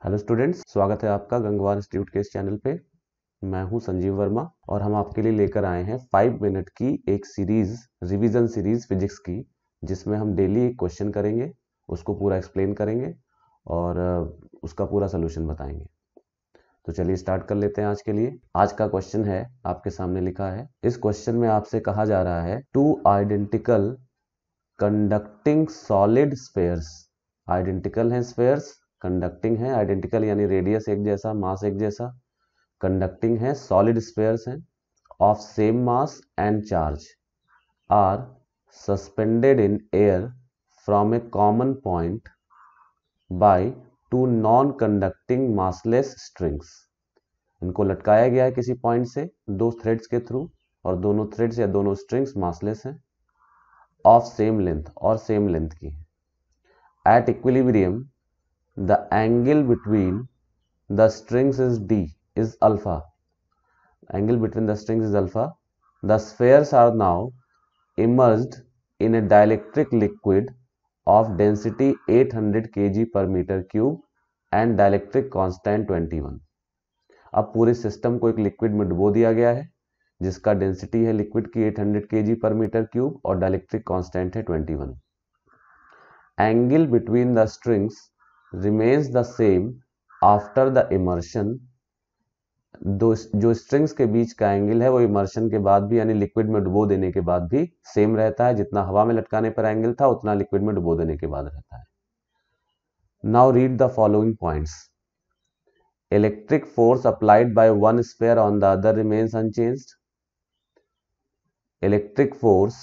Hello students, स्वागत है आपका गंगवार इंस्टीट्यूट के इस चैनल पे। मैं हूं संजीव वर्मा और हम आपके लिए लेकर आए हैं 5 मिनट की एक सीरीज, रिवीजन सीरीज फिजिक्स की, जिसमें हम डेली एक क्वेश्चन करेंगे, उसको पूरा एक्सप्लेन करेंगे और उसका पूरा सोल्यूशन बताएंगे। तो चलिए स्टार्ट कर लेते हैं। आज के लिए आज का क्वेश्चन है, आपके सामने लिखा है। इस क्वेश्चन में आपसे कहा जा रहा है two identical conducting solid spheres. Identical हैं स्फेयर्स, कंडक्टिंग है, आइडेंटिकल यानी रेडियस एक जैसा, मास एक जैसा, कंडक्टिंग है, सॉलिड स्फेयर्स हैं, of same mass and charge are suspended in air from a common point by two non conducting massless strings. इनको लटकाया गया है किसी पॉइंट से दो थ्रेड्स के थ्रू, और दोनों थ्रेड्स या दोनों स्ट्रिंग्स मासलेस हैं, ऑफ सेम लेंथ और सेम लेंथ की है। At equilibrium the angle between the strings is d is alpha. Angle between the strings is alpha. The spheres are now immersed in a dielectric liquid of density 800 kg per meter cube and dielectric constant 21. अब पूरे system को एक liquid में डुबो दिया गया है जिसका डेंसिटी है लिक्विड की 800 kg पर मीटर क्यूब और डाइलेक्ट्रिक कांस्टेंट है 21. Angle between the strings remains the same after the immersion. जो स्ट्रिंग्स के बीच का एंगल है वो इमर्शन के बाद भी, यानी लिक्विड में डुबो देने के बाद भी सेम रहता है। जितना हवा में लटकाने पर एंगल था उतना लिक्विड में डुबो देने के बाद रहता है। Now read the following points. Electric force applied by one sphere on the other remains unchanged. Electric force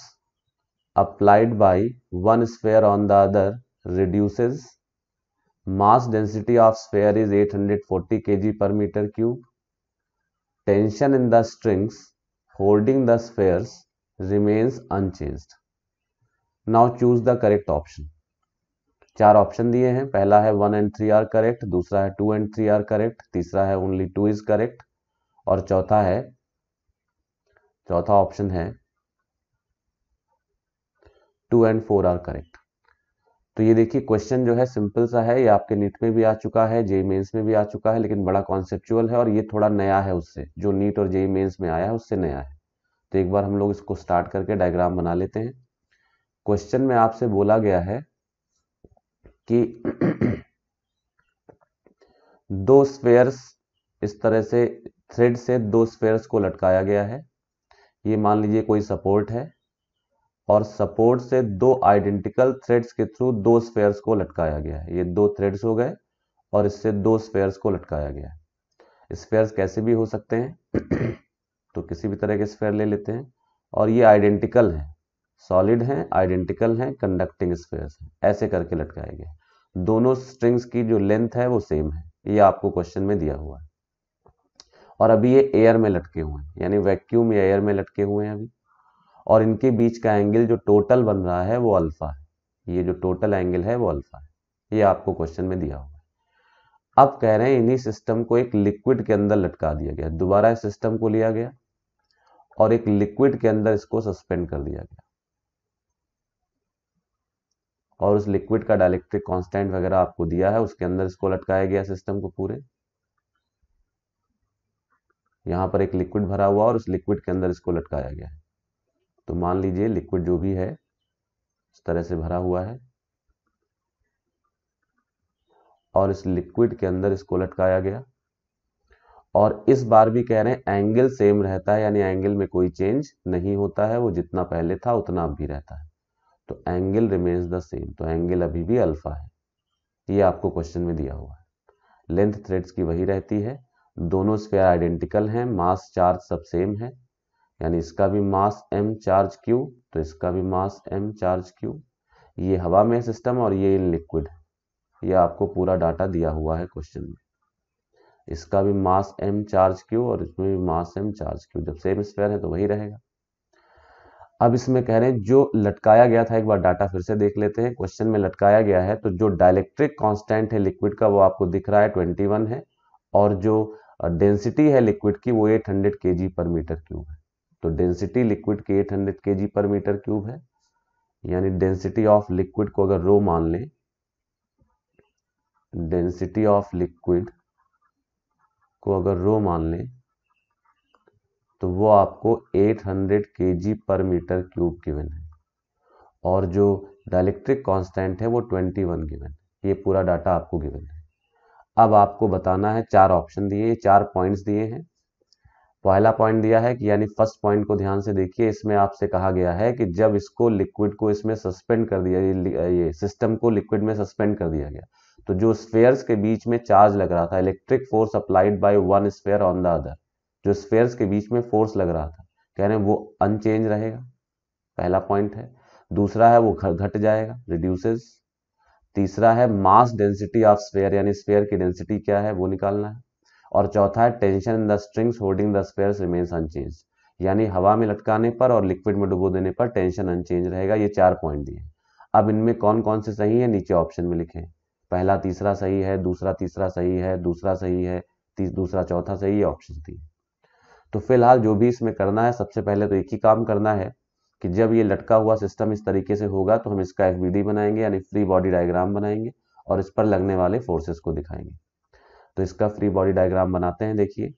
applied by one sphere on the other reduces. Mass density of sphere is 840 kg per meter cube. Tension in the strings holding the spheres remains unchanged. Now choose the correct option. चार option दिए हैं। पहला है 1 and 3 are correct, दूसरा है 2 and 3 are correct, तीसरा है only 2 is correct और चौथा ऑप्शन है 2 and 4 are correct। तो ये देखिए क्वेश्चन जो है सिंपल सा है, ये आपके नीट में भी आ चुका है, जेई मेंस में भी आ चुका है, लेकिन बड़ा कॉन्सेप्चुअल है और ये थोड़ा नया है उससे, जो नीट और जेई मेंस में आया है उससे नया है। तो एक बार हम लोग इसको स्टार्ट करके डायग्राम बना लेते हैं। क्वेश्चन में आपसे बोला गया है कि दो स्फेयर्स, इस तरह से थ्रेड से दो स्फेयर्स को लटकाया गया है। ये मान लीजिए कोई सपोर्ट है और सपोर्ट से दो आइडेंटिकल थ्रेड्स के थ्रू दो स्फेयर्स को लटकाया गया है। ये दो थ्रेड्स हो गए और इससे दो स्फेयर्स को लटकाया गया है। स्फेयर्स कैसे भी हो सकते हैं तो किसी भी तरह के स्फेयर ले लेते हैं, और ये आइडेंटिकल हैं, सॉलिड हैं, आइडेंटिकल हैं, कंडक्टिंग स्फेयर्स हैं, ऐसे करके लटकाए गए। दोनों स्ट्रिंग्स की जो लेंथ है वो सेम है, ये आपको क्वेश्चन में दिया हुआ है। और अभी ये एयर में लटके हुए हैं, यानी वैक्यूम या एयर में लटके हुए हैं अभी, और इनके बीच का एंगल जो टोटल बन रहा है वो अल्फा है। ये जो टोटल एंगल है वो अल्फा है, ये आपको क्वेश्चन में दिया हुआ है। अब कह रहे हैं इन्हीं सिस्टम को एक लिक्विड के अंदर लटका दिया गया। दोबारा इस सिस्टम को लिया गया और एक लिक्विड के अंदर इसको सस्पेंड कर दिया गया, और उस लिक्विड का डाइलेक्ट्रिक कांस्टेंट वगैरह आपको दिया है, उसके अंदर इसको लटकाया गया सिस्टम को पूरे। यहां पर एक लिक्विड भरा हुआ और उस लिक्विड के अंदर इसको लटकाया गया है। तो मान लीजिए लिक्विड जो भी है इस तरह से भरा हुआ है और इस लिक्विड के अंदर इसको लटकाया गया, और इस बार भी कह रहे हैं एंगल सेम रहता है, यानी एंगल में कोई चेंज नहीं होता है, वो जितना पहले था उतना अब भी रहता है। तो एंगल रिमेन्स द सेम, तो एंगल अभी भी अल्फा है। ये आपको क्वेश्चन में दिया हुआ है। लेंथ थ्रेड्स की वही रहती है, दोनों स्फेयर आइडेंटिकल हैं, मास चार्ज सब सेम है, यानी इसका भी मास m चार्ज q, तो इसका भी मास m चार्ज q। ये हवा में सिस्टम और ये इन लिक्विड है। ये आपको पूरा डाटा दिया हुआ है क्वेश्चन में। इसका भी मास m चार्ज q और इसमें भी मास m चार्ज q। जब सेम स्फेयर है तो वही रहेगा। अब इसमें कह रहे हैं जो लटकाया गया था, एक बार डाटा फिर से देख लेते हैं। क्वेश्चन में लटकाया गया है तो जो डाइलेक्ट्रिक कांस्टेंट है लिक्विड का वो आपको दिख रहा है 21 है, और जो डेंसिटी है लिक्विड की वो 800 kg पर मीटर क्यूब है। तो डेंसिटी लिक्विड की 800 kg पर मीटर क्यूब है, यानी डेंसिटी ऑफ लिक्विड को अगर रो मान लें डेंसिटी ऑफ लिक्विड को अगर रो मान लें तो वो आपको 800 kg पर मीटर क्यूब गिवन है, और जो डाइलेक्ट्रिक कांस्टेंट है वो 21 गिवन है। ये पूरा डाटा आपको गिवन है। अब आपको बताना है, 4 ऑप्शन दिए, 4 पॉइंट्स दिए हैं। पहला पॉइंट दिया है कि यानी फर्स्ट पॉइंट को ध्यान से देखिए, इसमें आपसे कहा गया है कि जब इसको लिक्विड को इसमें सस्पेंड कर दिया, ये सिस्टम को लिक्विड में सस्पेंड कर दिया गया, तो जो स्फेयर्स के बीच में चार्ज लग रहा था, electric force applied by one sphere on the other, जो स्फेयर्स के बीच में फोर्स लग रहा था, कह रहे हैं वो अनचेंज रहेगा, पहला पॉइंट है। दूसरा है वो घट जाएगा, रिड्यूसेस। तीसरा है मास डेंसिटी ऑफ स्फेयर, यानी स्फेयर की डेंसिटी क्या है वो निकालना है। और चौथा है tension in the strings holding the spheres remains unchanged, यानी हवा में लटकाने पर और लिक्विड में डुबो देने पर टेंशन अनचेंज रहेगा। ये 4 पॉइंट दिए। अब इनमें कौन कौन से सही है नीचे ऑप्शन में लिखे, पहला तीसरा सही है, दूसरा तीसरा सही है, दूसरा सही है, दूसरा चौथा सही है, ऑप्शन दिए। तो फिलहाल जो भी इसमें करना है, सबसे पहले तो एक ही काम करना है कि जब ये लटका हुआ सिस्टम इस तरीके से होगा तो हम इसका एफबीडी बनाएंगे, यानी फ्री बॉडी डायग्राम बनाएंगे, और इस पर लगने वाले फोर्सेस को दिखाएंगे। तो इसका फ्री बॉडी डायग्राम बनाते हैं। देखिए,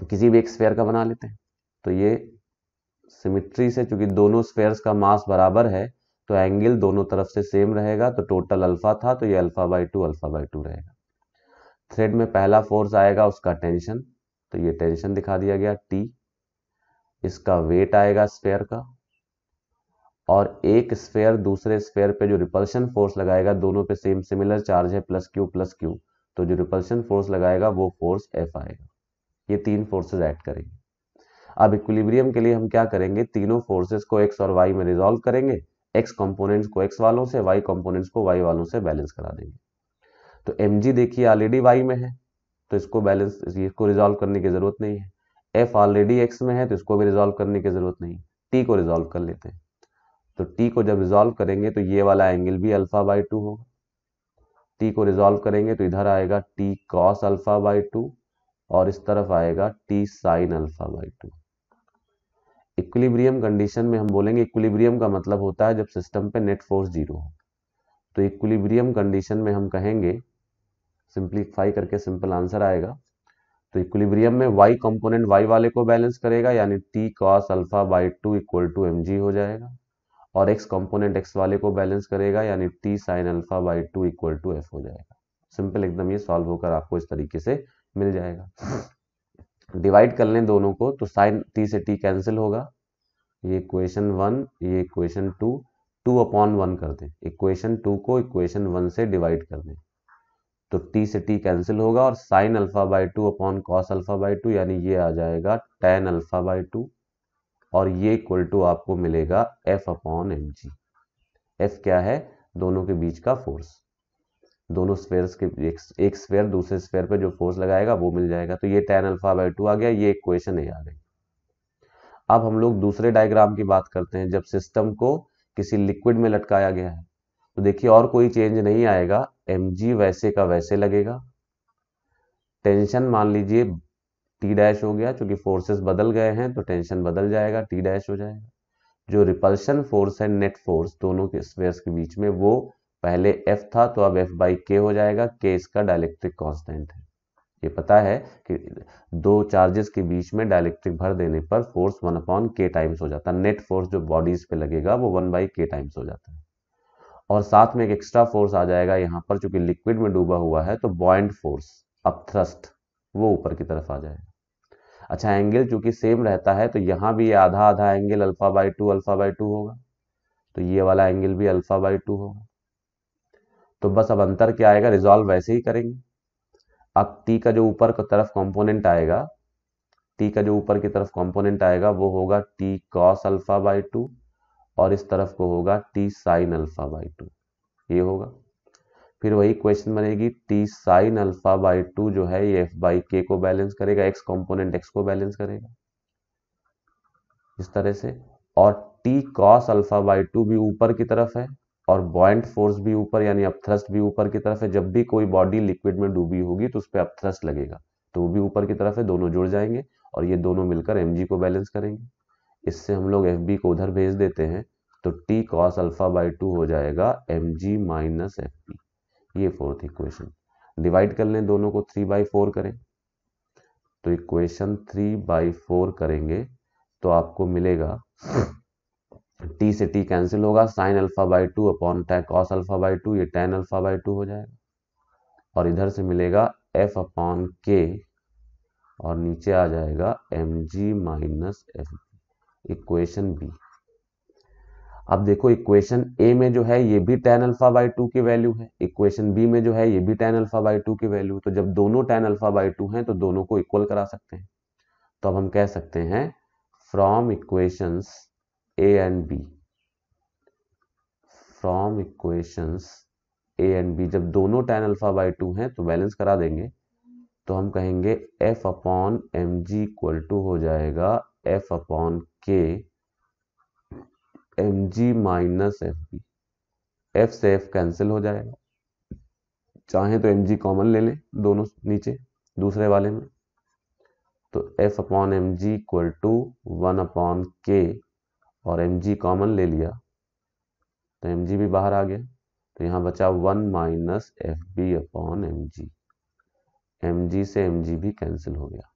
किसी भी एक स्फेयर का बना लेते हैं। तो ये सिमिट्री से, चूंकि दोनों स्फेयर्स का मास बराबर है तो एंगल दोनों तरफ से सेम रहेगा, तो टोटल अल्फा था तो ये अल्फा बाई टू रहेगा। थ्रेड में पहला फोर्स आएगा उसका टेंशन, तो ये टेंशन दिखा दिया गया टी। इसका वेट आएगा स्फेयर का, और एक स्फेयर दूसरे स्फेयर पे जो रिपल्शन फोर्स लगाएगा, दोनों पे सेम सिमिलर चार्ज है प्लस क्यू, तो जो रिपल्शन फोर्स लगाएगा वो फोर्स एफ आएगा। ये 3 फोर्सेस ऐड करेंगे। अब इक्विलिब्रियम के लिए हम क्या करेंगे, तीनों फोर्सेस को एक्स और वाई में रिजॉल्व करेंगे, एक्स कंपोनेंट्स को एक्स वालों से, वाई कंपोनेंट्स को वाई वालों से बैलेंस करा देंगे। तो mg देखिए ऑलरेडी वाई में है, तो इसको रिजॉल्व करने की जरूरत नहीं है। एफ ऑलरेडी एक्स में है, तो इसको भी रिजॉल्व करने की जरूरत नहीं। टी को रिजॉल्व कर लेते हैं। तो टी को जब रिजॉल्व करेंगे तो ये वाला एंगल भी अल्फा/2 होगा। टी को रिजॉल्व करेंगे तो इधर आएगा टी कॉस अल्फा/2, और इस तरफ आएगा टी साइन अल्फा/2। इक्विलिब्रियम कंडीशन में हम बोलेंगे, इक्विलिब्रियम का मतलब होता है जब सिस्टम पे नेट फोर्स 0 हो। तो इक्विलिब्रियम कंडीशन में हम कहेंगे, सिंप्लीफाई करके सिंपल आंसर आएगा। तो इक्विलिब्रियम में y कंपोनेंट y वाले को बैलेंस करेगा, यानी t cos अल्फा/2 इक्वल टू mg हो जाएगा, और x कंपोनेंट x वाले को बैलेंस करेगा, यानी t sin अल्फा/2 इक्वल टू f हो जाएगा। सिंपल एकदम, ये सॉल्व होकर आपको इस तरीके से मिल जाएगा। डिवाइड कर लें दोनों को, तो साइन t से t कैंसिल होगा, ये इक्वेशन 1, ये इक्वेशन 2, 2/1 कर दें। इक्वेशन 2 को इक्वेशन 1 से डिवाइड कर दें, तो t से t कैंसिल होगा, और साइन अल्फा/2 अपॉन कॉस अल्फा/2, यानी ये आ जाएगा tan अल्फा/2, और ये इक्वल टू आपको मिलेगा f अपॉन mg। f क्या है, दोनों के बीच का फोर्स, दोनों स्फेयर्स के एक स्फेयर दूसरे स्फेयर पे जो फोर्स लगाएगा वो मिल जाएगा। तो ये tan अल्फा/2 आ गया, ये इक्वेशन ए आ गई। अब हम लोग दूसरे डायग्राम की बात करते हैं, जब सिस्टम को किसी लिक्विड में लटकाया गया है। तो देखिए और कोई चेंज नहीं आएगा, mg वैसे का वैसे लगेगा। टेंशन मान लीजिए टी डैश हो गया, क्योंकि फोर्सेस बदल गए हैं तो टेंशन बदल जाएगा, टी डैश हो जाएगा। जो रिपल्शन फोर्स है, नेट फोर्स दोनों के स्फेयर्स के बीच में, वो पहले F था तो अब F/K हो जाएगा। K इसका डाइलेक्ट्रिक कांस्टेंट है। ये पता है कि दो चार्जेस के बीच में डाइलेक्ट्रिक भर देने पर फोर्स 1/K टाइम्स हो जाता है। नेट फोर्स जो बॉडीज पे लगेगा वो 1/K टाइम्स हो जाता है, और साथ में एक एक्स्ट्रा फोर्स आ जाएगा यहाँ पर, चूंकि लिक्विड में डूबा हुआ है तो बॉइंट फोर्स, अपथ्रस्ट, वो ऊपर की तरफ आ जाएगा। अच्छा, एंगल चूंकि सेम रहता है तो यहाँ भी आधा आधा एंगल अल्फा/2 होगा, तो ये वाला एंगल भी अल्फा/2 होगा। तो बस अब अंतर क्या आएगा, रिजॉल्व वैसे ही करेंगे। अब टी का जो ऊपर की तरफ कंपोनेंट आएगा, वो होगा टी कॉस अल्फा/2, और इस तरफ को होगा टी साइन अल्फा/2, ये होगा। फिर वही क्वेश्चन बनेगी, टी साइन अल्फा/2 जो है ये F/K को बैलेंस करेगा, एक्स कंपोनेंट एक्स को बैलेंस करेगा इस तरह से, और टी कॉस अल्फा/2 भी ऊपर की तरफ है, और बॉइंट फोर्स भी ऊपर, यानी अपथ्रस्ट भी ऊपर की तरफ है। जब भी कोई बॉडी लिक्विड में डूबी होगी तो उस पर अपथ्रस्ट लगेगा, तो वो भी ऊपर की तरफ है, दोनों जुड़ जाएंगे और ये दोनों मिलकर mg को बैलेंस करेंगे। इससे हम लोग fb को उधर भेज देते हैं, तो t cos अल्फा/2 हो जाएगा mg माइनस fp। ये फोर्थ इक्वेशन। डिवाइड कर लें दोनों को, 3/4 करें तो इक्वेशन 3/4 करेंगे तो आपको मिलेगा t से t कैंसिल होगा, sin α/2 अपॉन cos α/2, ये tan α/2 हो जाएगा। और इधर से मिलेगा f/k और नीचे आ जाएगा mg minus F, equation B. अब देखो इक्वेशन ए में जो है ये भी tan α/2 की वैल्यू है, इक्वेशन बी में जो है ये भी tan α/2 की वैल्यू। तो जब दोनों tan α/2 हैं तो दोनों को इक्वल करा सकते हैं। तो अब हम कह सकते हैं from equations A and B, from equations A and B, जब दोनों tan α/2 हैं तो बैलेंस करा देंगे। तो हम कहेंगे f/mg इक्वल टू हो जाएगा f/k mg minus F B. f से f कैंसिल हो जाएगा, चाहे तो mg कॉमन ले लें दोनों नीचे दूसरे वाले में, तो f/mg इक्वल टू 1/k और mg कॉमन ले लिया तो mg भी बाहर आ गया, तो यहाँ बचा 1 minus F B upon mg। mg से mg भी कैंसिल हो गया,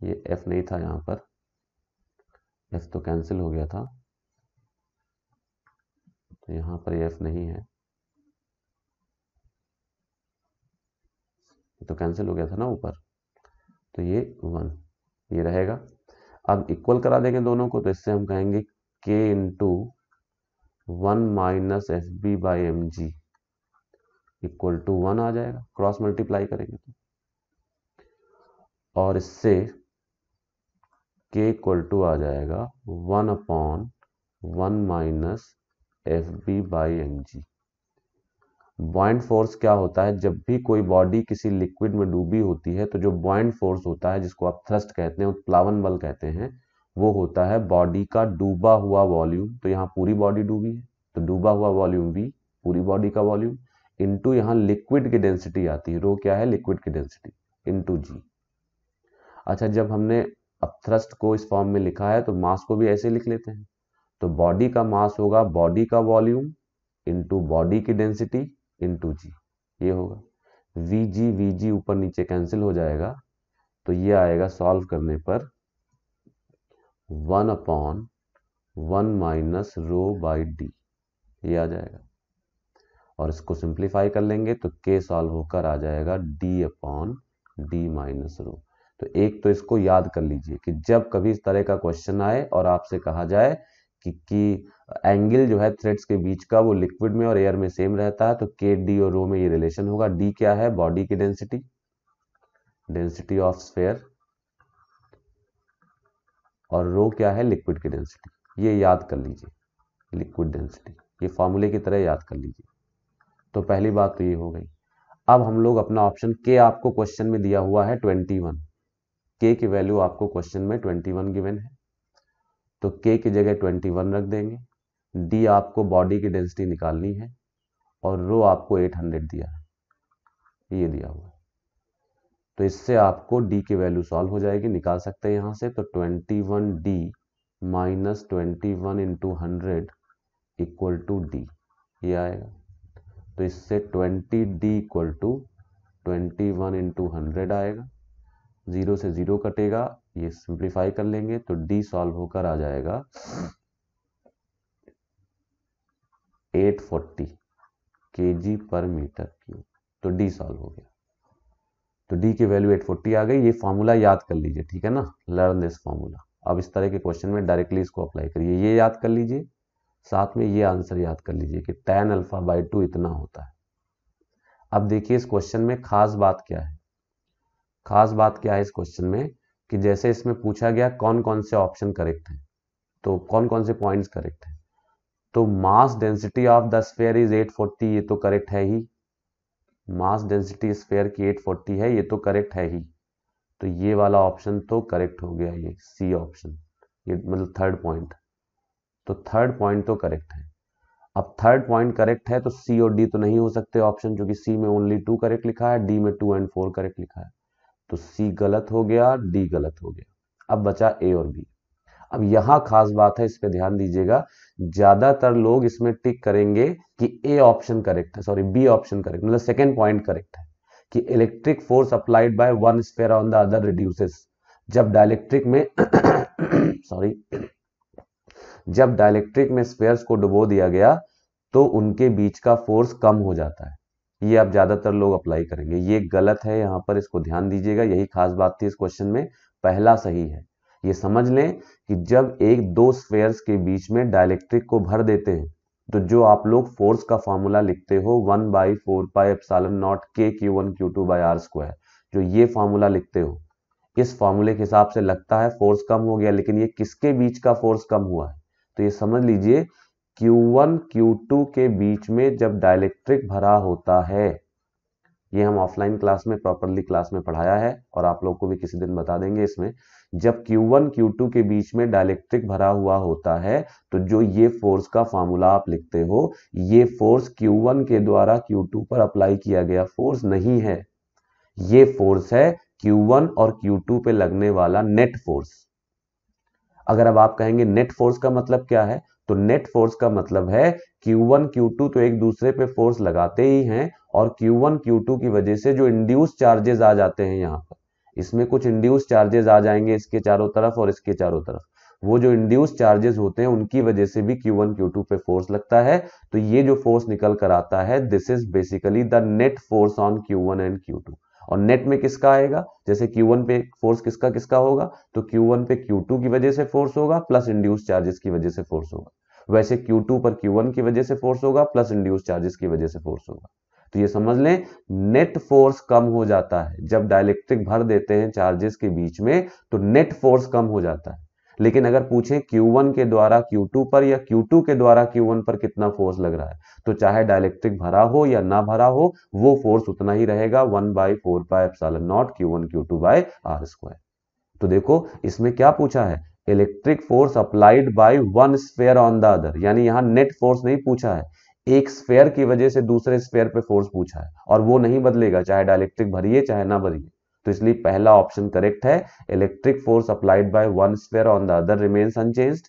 ये f नहीं था यहाँ पर, f तो कैंसिल हो गया था, तो यहाँ पर ये f नहीं है, तो कैंसिल हो गया था ना ऊपर, तो ये 1 ये रहेगा। अब इक्वल करा देंगे दोनों को, तो इससे हम कहेंगे k into 1 minus F B by M G equal to 1 आ जाएगा, क्रॉस मल्टीप्लाई करेंगे तो। और इससे k इक्वल टू आ जाएगा 1/1 minus F B by M G. Buoyant force क्या होता है, जब भी कोई बॉडी किसी लिक्विड में डूबी होती है तो जो बॉइंट फोर्स होता है, जिसको आप थ्रस्ट कहते हैं, उत्प्लावन बल कहते हैं, वो होता है बॉडी का डूबा हुआ वॉल्यूम। तो यहाँ पूरी बॉडी डूबी है तो डूबा हुआ वॉल्यूम v, पूरी बॉडी का वॉल्यूम, इनटू यहाँ लिक्विड की डेंसिटी आती है, रो क्या है, लिक्विड की डेंसिटी, इनटू g। अच्छा, जब हमने अब थ्रस्ट को इस फॉर्म में लिखा है तो मास को भी ऐसे लिख लेते हैं, तो बॉडी का मास होगा बॉडी का वॉल्यूम इनटू बॉडी की डेंसिटी इनटू जी, ये होगा वी जी ऊपर नीचे कैंसिल हो जाएगा, तो ये आएगा सॉल्व करने पर 1/1 माइनस रो बाई डी, ये आ जाएगा। और इसको सिंप्लीफाई कर लेंगे तो k सॉल्व होकर आ जाएगा d/d माइनस रो। तो एक तो इसको याद कर लीजिए कि जब कभी इस तरह का क्वेश्चन आए और आपसे कहा जाए कि एंगल जो है थ्रेड्स के बीच का वो लिक्विड में और एयर में सेम रहता है, तो k d और रो में ये रिलेशन होगा। d क्या है, बॉडी की डेंसिटी, डेंसिटी ऑफ स्फेयर, और रो क्या है, लिक्विड की डेंसिटी। ये याद कर लीजिए, लिक्विड डेंसिटी, ये फॉर्मूले की तरह याद कर लीजिए। तो पहली बात तो ये हो गई। अब हम लोग अपना ऑप्शन k, आपको क्वेश्चन में दिया हुआ है 21, k की वैल्यू आपको क्वेश्चन में 21 गिवन है, तो k की जगह 21 रख देंगे। d आपको बॉडी की डेंसिटी निकालनी है और रो आपको 800 दिया है, ये दिया हुआ है, तो इससे आपको d की वैल्यू सॉल्व हो जाएगी, निकाल सकते हैं यहाँ से। तो 21d minus 21 into 100 equal to d, ये आएगा। तो इससे 20d इक्वल टू 21 इंटू 100 आएगा, 0 से 0 कटेगा, ये सिंप्लीफाई कर लेंगे तो d सॉल्व होकर आ जाएगा 840 kg पर मीटर क्यूब, तो d सॉल्व हो गया। तो d की वैल्यू 840 आ गई। ये फॉर्मूला याद कर लीजिए, ठीक है ना, लर्न दिस फॉर्मूला। अब इस तरह के क्वेश्चन में डायरेक्टली इसको अप्लाई करिए, ये याद कर लीजिए, साथ में ये आंसर याद कर लीजिए कि tan α/2 इतना होता है। अब देखिए इस क्वेश्चन में खास बात क्या है, खास बात क्या है इस क्वेश्चन में कि जैसे इसमें पूछा गया कौन कौन से ऑप्शन करेक्ट हैं, तो कौन कौन से पॉइंट्स करेक्ट हैं। तो मास density of the sphere is 840, ये तो करेक्ट है ही, मास डेंसिटी स्फीयर की 840 है, ये तो करेक्ट है ही, तो ये वाला ऑप्शन तो करेक्ट हो गया, ये सी ऑप्शन, ये मतलब थर्ड पॉइंट, तो थर्ड पॉइंट तो करेक्ट है। अब थर्ड पॉइंट करेक्ट है तो सी और डी तो नहीं हो सकते ऑप्शन, क्योंकि सी में ओनली 2 करेक्ट लिखा है, डी में 2 और 4 करेक्ट लिखा है, तो सी गलत हो गया, डी गलत हो गया। अब बचा ए और बी। अब यहाँ खास बात है, इस पे ध्यान दीजिएगा, ज्यादातर लोग इसमें टिक करेंगे कि ए ऑप्शन करेक्ट है, सॉरी बी ऑप्शन करेक्ट, मतलब सेकेंड पॉइंट करेक्ट है कि electric force applied by one sphere on the other reduces. जब डाइलेक्ट्रिक में सॉरी जब डाइलेक्ट्रिक में स्फीयर्स को डुबो दिया गया तो उनके बीच का फोर्स कम हो जाता है। ये अब ज्यादातर लोग अप्लाई करेंगे, ये गलत है, यहां पर इसको ध्यान दीजिएगा, यही खास बात थी इस क्वेश्चन में, पहला सही है। ये समझ लें कि जब एक दो स्फीयर्स के बीच में डाइलेक्ट्रिक को भर देते हैं तो जो आप लोग फोर्स का फॉर्मूला लिखते हो 1/4πε0 k q1 q2 बाय r स्क्वायर, जो ये फॉर्मूला लिखते हो, इस फॉर्मूले के हिसाब से लगता है फोर्स कम हो गया, लेकिन ये किसके बीच का फोर्स कम हुआ है? तो ये समझ लीजिए Q1 Q2 के बीच में जब डाइलेक्ट्रिक भरा होता है, ये हम ऑफलाइन क्लास में प्रॉपरली क्लास में पढ़ाया है और आप लोग को भी किसी दिन बता देंगे इसमें, जब Q1 Q2 के बीच में डाइलेक्ट्रिक भरा हुआ होता है तो जो ये फोर्स का फॉर्मूला आप लिखते हो, ये फोर्स Q1 के द्वारा Q2 पर अप्लाई किया गया फोर्स नहीं है, ये फोर्स है Q1 और Q2 पे लगने वाला नेट फोर्स। अगर अब आप कहेंगे नेट फोर्स का मतलब क्या है, तो नेट फोर्स का मतलब है Q1 Q2 तो एक दूसरे पे फोर्स लगाते ही हैं और Q1 Q2 की वजह से जो इंड्यूस चार्जेस आ जाते हैं यहां पर, इसमें कुछ इंड्यूस चार्जेस आ जाएंगे इसके चारों तरफ और इसके चारों तरफ, वो जो इंड्यूस चार्जेस होते हैं उनकी वजह से भी Q1 Q2 पे फोर्स लगता है। तो ये जो फोर्स निकल कर आता है, this is basically the net force on Q1 and Q2। और नेट में किसका आएगा, जैसे Q1 पे फोर्स किसका किसका होगा, तो Q1 पे Q2 की वजह से फोर्स होगा प्लस इंड्यूस चार्जेस की वजह से फोर्स होगा, वैसे Q2 पर Q1 की वजह से फोर्स होगा प्लस इंड्यूस चार्जेस की वजह से फोर्स होगा। तो ये समझ लें नेट फोर्स कम हो जाता है जब डाइलेक्ट्रिक भर देते हैं चार्जेस के बीच में, तो नेट फोर्स कम हो जाता है। लेकिन अगर पूछें Q1 के द्वारा Q2 पर या Q2 के द्वारा Q1 पर कितना फोर्स लग रहा है, तो चाहे डाइलेक्ट्रिक भरा हो या ना भरा हो, वो फोर्स उतना ही रहेगा 1/4πε0 Q1 Q2 बाय r स्क्वायर। तो देखो इसमें क्या पूछा है, electric force applied by one sphere on the other, यानी यहां नेट फोर्स नहीं पूछा है, एक स्फीयर की वजह से दूसरे स्फीयर पे फोर्स पूछा है और वो नहीं बदलेगा चाहे डाइलेक्ट्रिक भरिए चाहे ना भरिए। तो इसलिए पहला ऑप्शन करेक्ट है, electric force applied by one sphere on the other remains unchanged.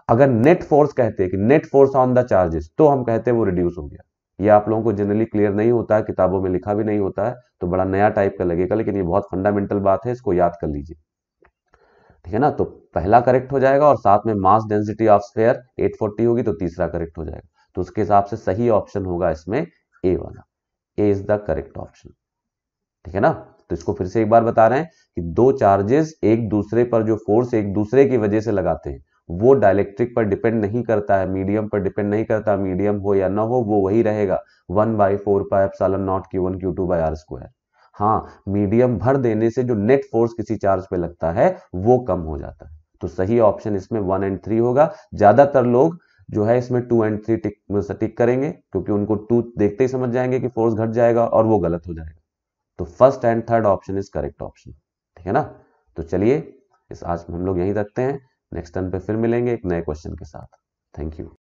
अगर नेट फोर्स कहते कि net force on the charges, तो हम कहते वो रिड्यूस हो गया। ये आप लोगों को जनरली क्लियर नहीं होता है, किताबों में लिखा भी नहीं होता है, तो बड़ा नया टाइप का लगेगा, लेकिन ये बहुत फंडामेंटल बात है, इसको याद कर लीजिए, ठीक है ना। तो पहला करेक्ट हो जाएगा और साथ में मास डेंसिटी ऑफ स्फीयर 840 होगी तो तीसरा करेक्ट हो जाएगा। तो उसके हिसाब से सही ऑप्शन होगा इसमें ए वाला, ए इज द करेक्ट ऑप्शन, ठीक है ना। तो इसको फिर से एक बार बता रहे हैं कि दो चार्जेस एक दूसरे पर जो फोर्स एक दूसरे की वजह से लगाते हैं वो डाइलेक्ट्रिक पर डिपेंड नहीं करता है, मीडियम पर डिपेंड नहीं करता, मीडियम हो या ना हो वो वही रहेगा 1/4πε0 Q1 Q2 बाय r स्क्वायर। हाँ, मीडियम भर देने से जो नेट फोर्स किसी चार्ज पे लगता है वो कम हो जाता है। तो सही ऑप्शन इसमें 1 एंड 3 होगा। ज्यादातर लोग जो है इसमें 2 एंड 3 टिक करेंगे क्योंकि उनको 2 देखते ही समझ जाएंगे कि फोर्स घट जाएगा और वो गलत हो जाएगा। तो first and third option is correct option, ठीक है ना। तो चलिए इस आज हम लोग यहीं रखते हैं, नेक्स्ट टर्न पे फिर मिलेंगे एक नए क्वेश्चन के साथ। Thank you.